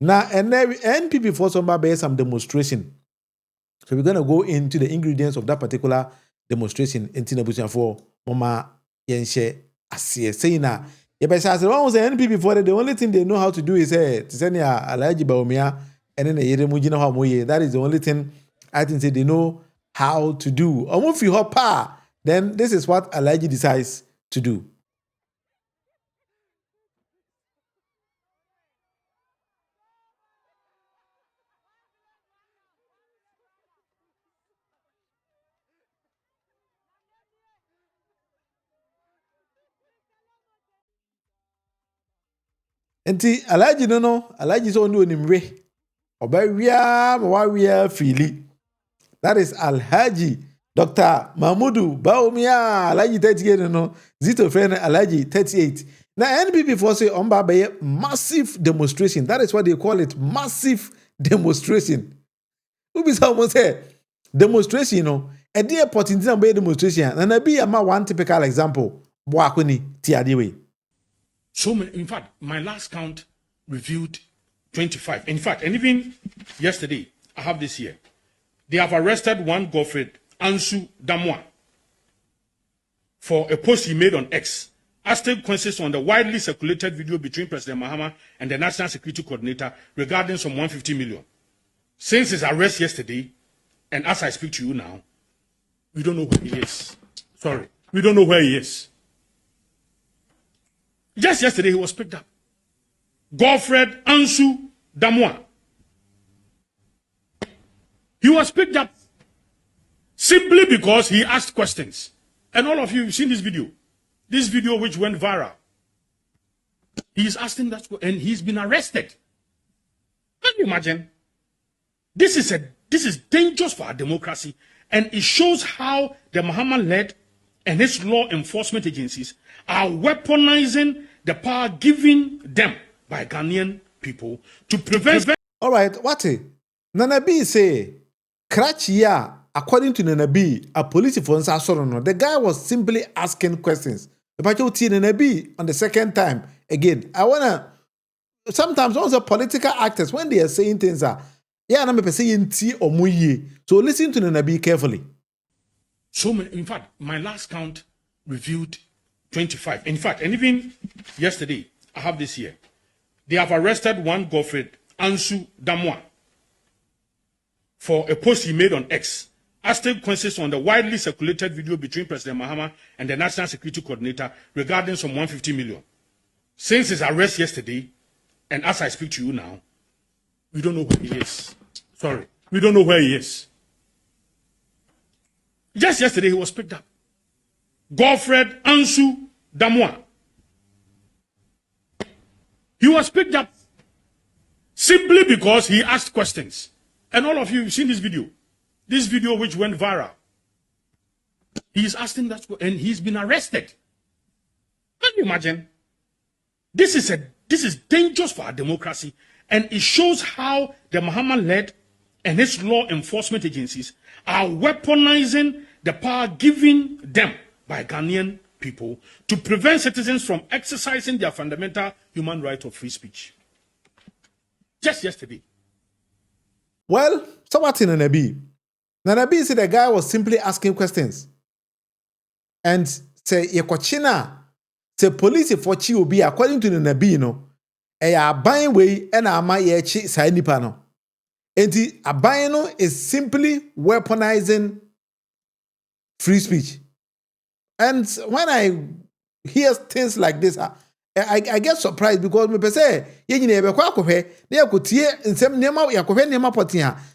Now, and NPP for some demonstration. So we're going to go into the ingredients of that particular demonstration in Tinubu for Mama Yenshe Asiye. Saying that, what was the NPP for? The only thing they know how to do is to send Alhaji Bawumia and then that is the only thing I think they know how to do. Munufie Politics, then this is what Alhaji decides to do. Enti Alhaji no Alhaji so no nimre obawia mawawia fili. That is Alhaji Dr. Mahmudu Bawumia Alhaji 38 no Zito friend Alhaji 38. Now NPP for say on ba massive demonstration. That is what they call it, massive demonstration. Who be someone say demonstration, you know, a dear potential demonstration. And I be a one typical example. Boakuni tiadiwe. So many, in fact, my last count reviewed 25. In fact, and even yesterday, I have this here. They have arrested one Godfred Ansu Damwa for a post he made on X, asking questions on the widely circulated video between President Mahama and the National Security Coordinator regarding some 150 million. Since his arrest yesterday, and as I speak to you now, we don't know where he is. Sorry, we don't know where he is. Just yesterday, he was picked up. Godfred Ansu Damwa. He was picked up simply because he asked questions. And all of you have seen this video which went viral. He's asking that, and he's been arrested. Can you imagine? This is dangerous for our democracy, and it shows how the Mahama-led and his law enforcement agencies are weaponizing the power given them by Ghanaian people to prevent. All right, what? Nanabi say, Krachia, according to Nanabi, a police officer, the guy was simply asking questions. About your Nanabi on the second time. Again, I wanna. Sometimes also political actors, when they are saying things, I'm saying T or Muye. So listen to Nanabi carefully. So many, in fact, my last count reviewed 25. In fact, and even yesterday, I have this here. They have arrested one Godfred Ansu Damwa for a post he made on X, asking questions on the widely circulated video between President Mahama and the National Security Coordinator regarding some 150 million. Since his arrest yesterday, and as I speak to you now, we don't know where he is. Sorry, we don't know where he is. Just yesterday, he was picked up. Godfred Ansu Damwa. He was picked up simply because he asked questions. And all of you have seen this video which went viral. He's asking that, and he's been arrested. Can you imagine? This is dangerous for our democracy, and it shows how the Mahama-led and his law enforcement agencies are weaponizing the power given them by Ghanaian people to prevent citizens from exercising their fundamental human right of free speech. Just yesterday. Well, so what in Nanabi? Nanabi said the guy was simply asking questions. And say, Yekochina, say police for chi will be according to Nanabi, no, a buying way and a my yechi sa nipa no. And the abayano is simply weaponizing free speech. And when I hear things like this, I get surprised because me say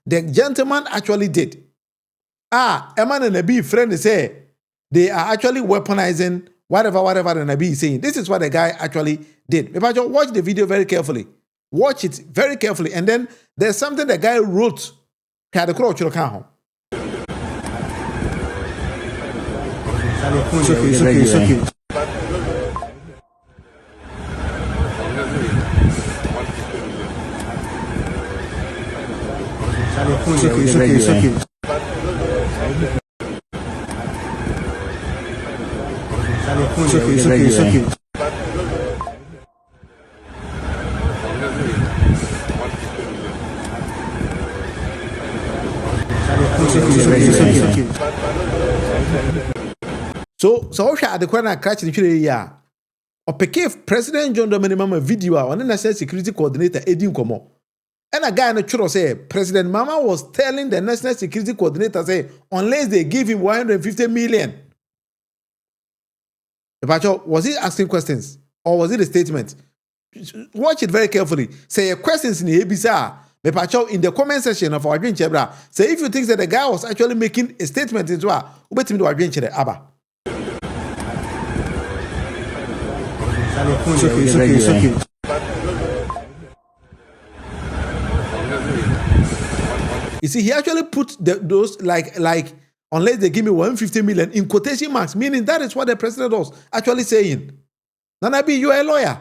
the gentleman actually did. Eman and Nabi friend say they are actually weaponizing whatever the Nabi is saying. This is what the guy actually did. Watch the video very carefully. Watch it very carefully. And then there's something the guy wrote. It's okay. So what shall the corner catch the here? Or pick President Jandam Mama video on the National Security Coordinator Edin Komo. And a guy in the church say President Mama was telling the National Security Coordinator say unless they give him 150 million. Was he asking questions or was it a statement? Watch it very carefully. Say questions in the ABCA. In the comment section of our drink chebra. Say if you think that the guy was actually making a statement into our drink chebra. It's okay. You see, he actually put those like unless they give me 150 million in quotation marks, meaning that is what the president was actually saying. Nanabi, you are a lawyer.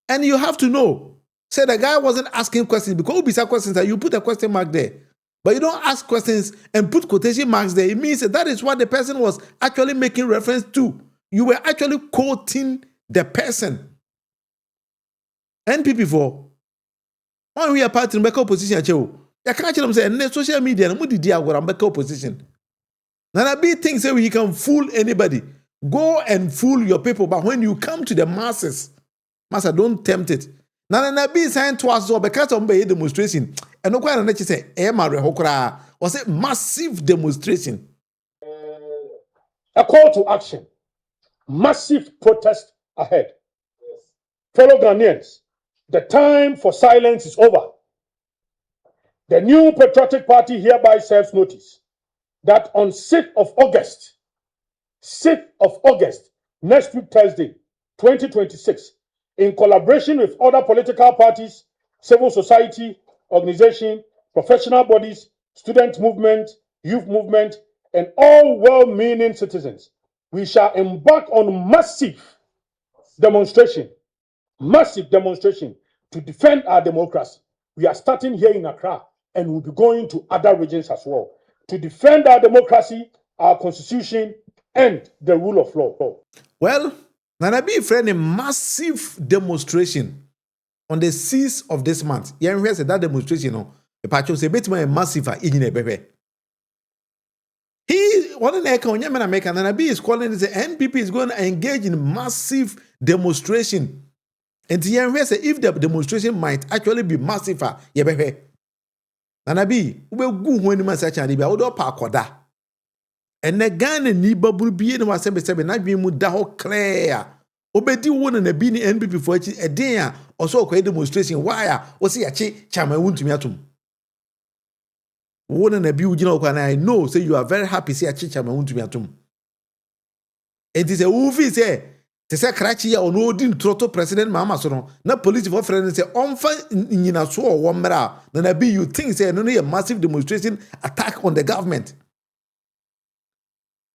And you have to know. Say the guy wasn't asking questions because Ubisa questions that you put a question mark there. But you don't ask questions and put quotation marks there. It means that is what the person was actually making reference to. You were actually quoting the person. NPP for when we are part in back opposition, you can't tell them say social media and back opposition. Nanabi thinks that he can fool anybody. Go and fool your people, but when you come to the masses, Master, don't tempt it. Nanabi signed twice or because of a demonstration. And no quite let you say, was a massive demonstration. A call to action. Massive protest ahead. Fellow Ghanaians, the time for silence is over. The new Patriotic Party hereby serves notice that on 6th of August, next week Thursday, 2026, in collaboration with other political parties, civil society, organizations, professional bodies, student movement, youth movement, and all well-meaning citizens, we shall embark on massive demonstration to defend our democracy. We are starting here in Accra and we'll be going to other regions as well to defend our democracy, our constitution, and the rule of law. Well, Nanabi friend a massive demonstration on the 6th of this month. Yeah, we said that demonstration. The patch was a bit more massive in a baby. He one in America, Nanabi is calling it the NPP is going to engage in massive demonstration. And the we say if the demonstration might actually be massive, yeah, baby. Nanabi, we go when man such an iba odo pa koda. And the Ghana ni babu bi no asebe na dwen mu da ho clear. Obedi won na bi ni NPP for echi eden a oso kwa demonstration why o se yachi chama wuntumi atom. Won na bi ugina okwa na I know say you are very happy say yachi chama wuntumi atom. It is a ufi say te say krachi ya ono odi ntroto president Mahama so no na police for friend say onfa nyina so o wo mra na bi you think say no a massive demonstration attack on the government.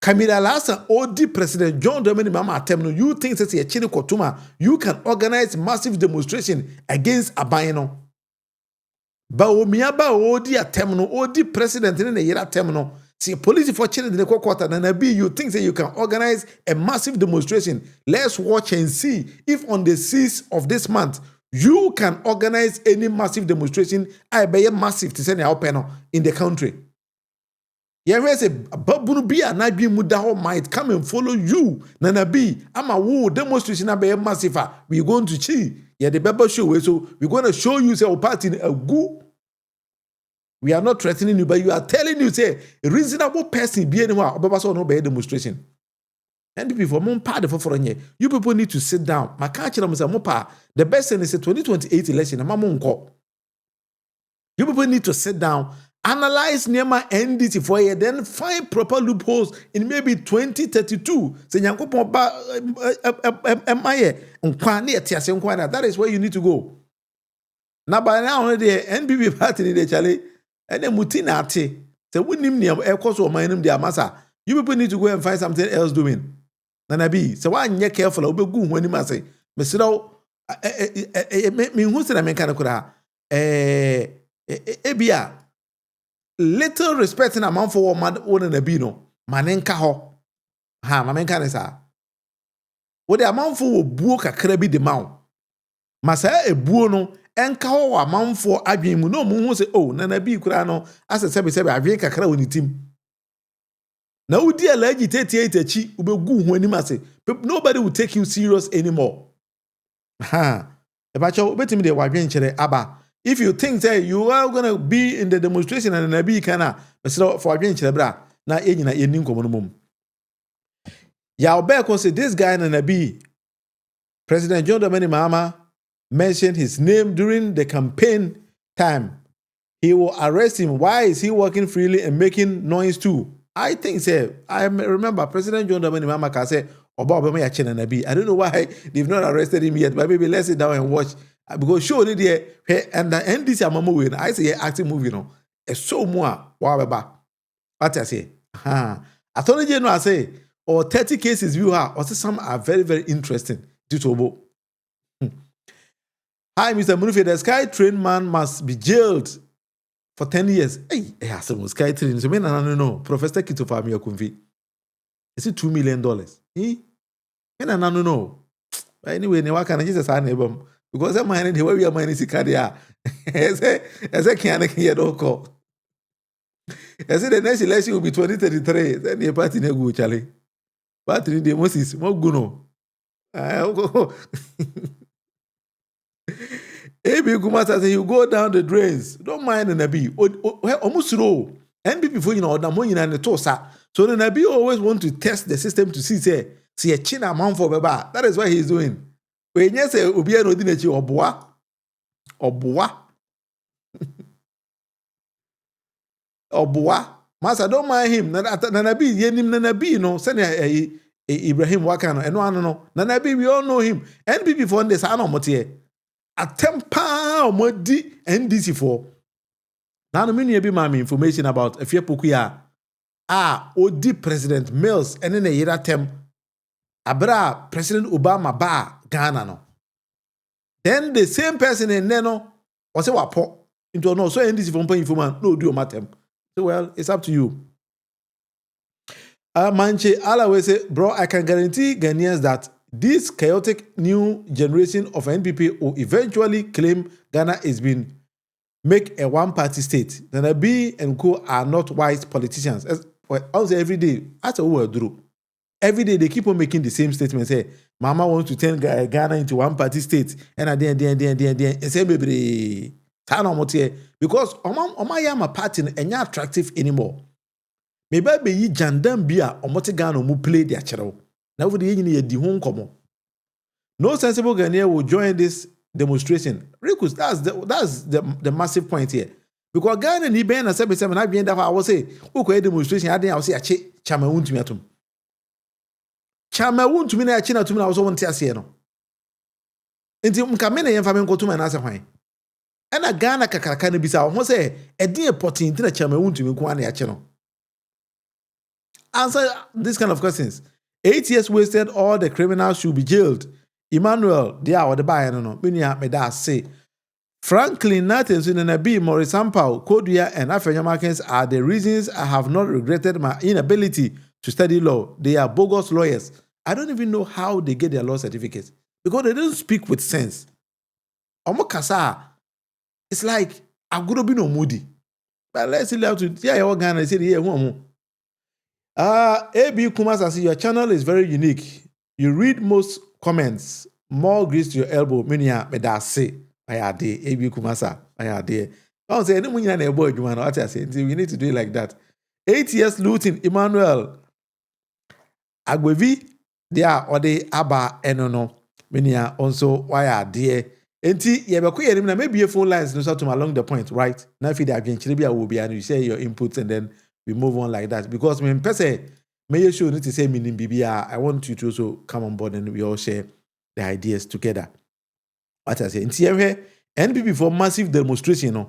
Kamila Lassa, OD President Jandam Mama Atem, you think that a Chini Kotuma, you can organize massive demonstration against Abayano. Bawumia OD Atemno, OD President in the Yera Temno. See, police for Chini in the quarter, and you think that you can organize a massive demonstration. Let's watch and see if on the 6th of this month, you can organize any massive demonstration. I buy a massive to send out panel in the country. Yeah, say babunu bi anadwi muda ho might come and follow you. Nana B, ama wo demonstration abe massive. We going to see. Yeah, the Bible show so we're going to show you say our party a good. We are not threatening you, but you are telling you say a reasonable person be anywhere obaba so no be demonstration. And people mon part for you people need to sit down. My catch them say mopa. The best thing is a 2028 election. You people need to sit down. Analyze Nema NDT for you, then find proper loopholes in maybe 2032. That is where you need to go. Now, by now, the NPP party in the Charlie, and then Mutina Ate, so we name them air course or my name, dear Massa. You people need to go and find something else doing. Nanabi, so why you're careful, I'll be good when you must say, Mr. Me who's the American? Ebia. Little respect in amount for one and a bino. Manenka ho. Ha, mamenka nesa. What the amount for book a crabby the mount. Masa e buono, enka ho amanfo adwen mu no mu hu se oh Nana B kura no ase sebe adwen kakra woni tim na udi alaji 38 achi ubegu hu anim ase nobody will take you serious anymore ebacho betimi de wadwen kire aba if you think that you are going to be in the demonstration and Nana B kana mesro for wadwen kire bra na enyina yeni nkomo no mum ya obeko say this guy Nana B President Jandam Mahama mentioned his name during the campaign time. He will arrest him. Why is he walking freely and making noise too? I think, I remember President Jandam Mahama can say, I don't know why they've not arrested him yet, but maybe let's sit down and watch. Because surely there, and the NDC Amamu, I say, acting movie, it's so more. What I say? I thought you know, I say, or 30 cases you have, or some are very, very interesting. Hi, Mr. Munufie. The Sky Train man must be jailed for 10 years. Hey, some Sky Train. So, no. Professor Kito Famia Kumfi. Is it $2 million? No. Anyway, ne waka na Jesus sa na ebom because that man the way we are mining sikadia. Ese kiana kiya do ko. Ese the next election will be 2033. Then the party na go chale. Party the Moses mo guno. Abi Kumasa say you go down the drains. Don't mind the Nabi. Almost low. NB before you know the money and the tosa. So the Nabi always want to test the system to see a China man for baba. That is what he's doing. When you say Ubia no dinachi or boa. Master, don't mind him. Nanabi, yenim Nanabi, no, send Ibrahim Wakano, and no. Nanabi, we all know him. NB before this, I know Motier. A tempa modi NDC for. Now the many be my information about a few pukuya. OD President Mills and then a year tem. Abra President Obama ba Ghana no. Then the same person in Neno was a wapo into no so NDC from paying for man no do matem. So well, it's up to you. Manche always say, bro, I can guarantee Ghanaians that this chaotic new generation of NPP will eventually claim Ghana is being make a one-party state. Nana B and Co are not wise politicians. Also every day, that's a word drew. Every day they keep on making the same statement. Say, Mama wants to turn Ghana into one-party state, and and say maybe because Oma Yama party and not attractive anymore. Maybe be Jandam Bia or Motigano mu play their channel. Now for the engineer the home come. No sensible Ghanaian will join this demonstration. Rikus, that's the massive point here. Because Ghana ni ben na 77 I be that I will say, okay, demonstration I didn't say ache chama wuntu atum. Chama wuntu mi na ache na tumi na so wonte ase no. Enti mka me na yemfa me nkotum na ase hwan. Ena Ghana kakaraka na bisa ho say e din important na chama wuntu mi ko na ache no. Answer this kind of questions. 8 years wasted, all the criminals should be jailed. Emmanuel, they are the buyer, no. Minya me da say. Franklin Nathan, Sunabi, Maurice Sampao, Kodia, and African-Americans are the reasons I have not regretted my inability to study law. They are bogus lawyers. I don't even know how they get their law certificates because they don't speak with sense. Omokasa, it's like I'm gonna be no moody. But let's see how to your Ghana say here one. AB Kumasa, your channel is very unique. You read most comments, more grease to your elbow. Minya me da say. Ayade, AB Kumasa, ayade. Don't say anyone in a boy, Juman. What I say, we need to do it like that. 8 years looting, Emmanuel Agwevi, they are or they Abba Enono. Minya also why are dear. Enti yebekuye maybe a phone lines no to along the point, right? Now if you again Chiribia will be and you share your inputs and then we move on like that. Because when person may you show need to say meaning BBR, I want you to also come on board and we all share the ideas together. What I say, in NPP for massive demonstration,